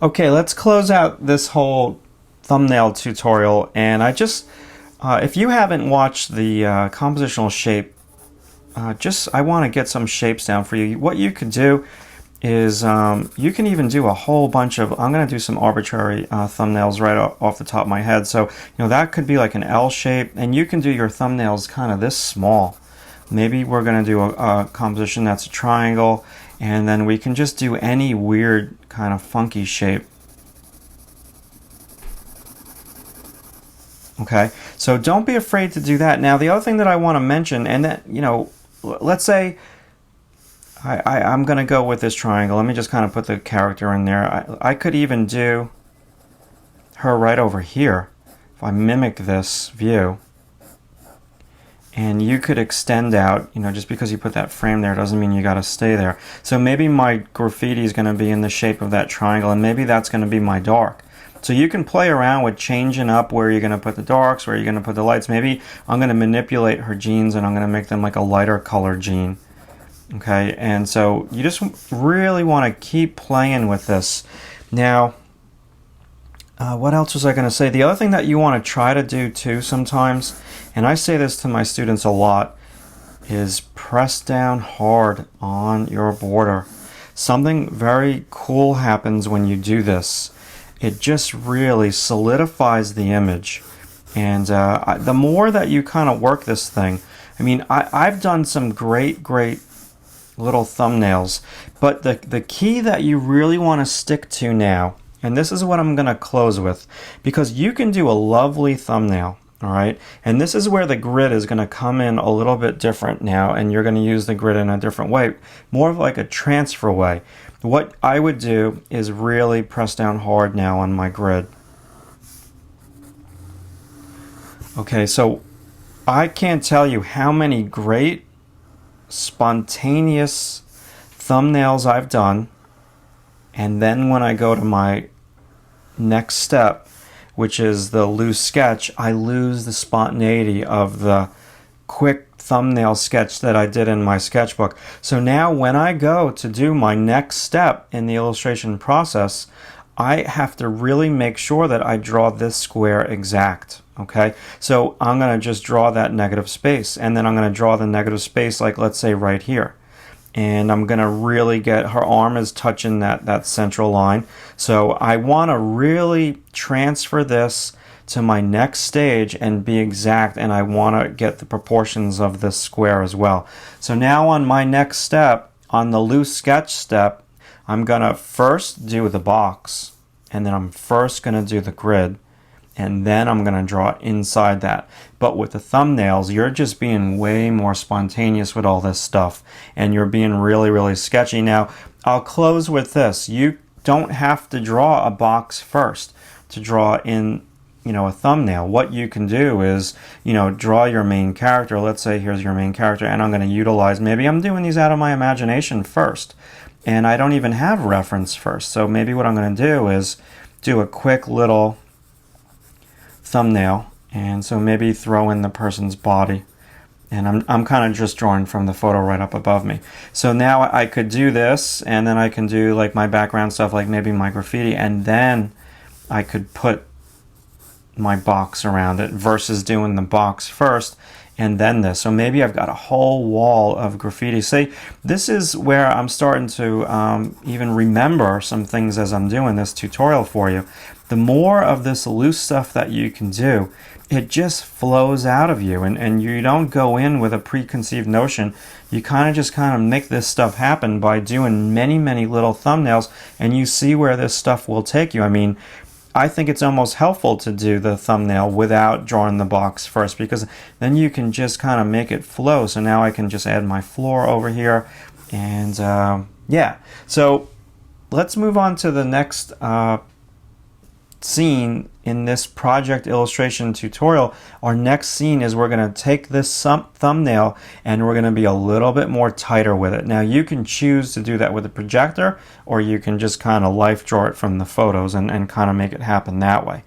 Okay, let's close out this whole thumbnail tutorial, and if you haven't watched the compositional shape, I want to get some shapes down for you. What you could do is you can even do a whole bunch of, I'm going to do some arbitrary thumbnails right off the top of my head. So, that could be like an L shape, and you can do your thumbnails kind of this small. Maybe we're going to do a composition that's a triangle, and then we can just do any weird kind of funky shape. Okay, so don't be afraid to do that. Now, the other thing that I want to mention, and that, let's say I'm going to go with this triangle. Let me just kind of put the character in there. I could even do her right over here if I mimic this view. And you could extend out, just because you put that frame there doesn't mean you got to stay there. So maybe my graffiti is going to be in the shape of that triangle, and maybe that's going to be my dark. So you can play around with changing up where you're going to put the darks, where you're going to put the lights. Maybe I'm going to manipulate her jeans and I'm going to make them like a lighter color jean. Okay, and so you just really want to keep playing with this. Now, what else was I going to say? The other thing that you want to try to do too sometimes, and I say this to my students a lot, is press down hard on your border. Something very cool happens when you do this. It just really solidifies the image. And the more that you kind of work this thing, I've done some great little thumbnails, but the key that you really want to stick to now, and this is what I'm going to close with, because you can do a lovely thumbnail, all right? And this is where the grid is going to come in a little bit different now, and you're going to use the grid in a different way, more of like a transfer way. What I would do is really press down hard now on my grid. Okay, so I can't tell you how many great spontaneous thumbnails I've done, and then when I go to my next step, which is the loose sketch, I lose the spontaneity of the quick thumbnail sketch that I did in my sketchbook. So now when I go to do my next step in the illustration process, I have to really make sure that I draw this square exact. Okay, so I'm going to just draw that negative space, and then I'm going to draw the negative space, like let's say right here. And I'm going to really get, her arm is touching that central line. So I want to really transfer this to my next stage and be exact, and I want to get the proportions of this square as well. So now on my next step, on the loose sketch step, I'm going to first do the box, and then I'm first going to do the grid, and then I'm going to draw inside that. But with the thumbnails, you're just being way more spontaneous with all this stuff, and you're being really sketchy. Now, I'll close with this. You don't have to draw a box first to draw in, a thumbnail. What you can do is, draw your main character. Let's say here's your main character, and I'm going to utilize, maybe I'm doing these out of my imagination first, and I don't even have reference first. So maybe what I'm going to do is do a quick little thumbnail, and so maybe throw in the person's body, and I'm kind of just drawing from the photo right up above me. So now I could do this, and then I can do like my background stuff, like maybe my graffiti, and then I could put my box around it versus doing the box first and then this. So maybe I've got a whole wall of graffiti. See, this is where I'm starting to even remember some things as I'm doing this tutorial for you. The more of this loose stuff that you can do, it just flows out of you, and you don't go in with a preconceived notion. You kind of make this stuff happen by doing many little thumbnails, and you see where this stuff will take you. I think it's almost helpful to do the thumbnail without drawing the box first, because then you can just kind of make it flow. So now I can just add my floor over here, and yeah. So let's move on to the next scene in this project illustration tutorial. Our next scene is we're going to take this thumbnail and we're going to be a little bit more tighter with it. Now you can choose to do that with a projector, or you can just kind of life draw it from the photos and kind of make it happen that way.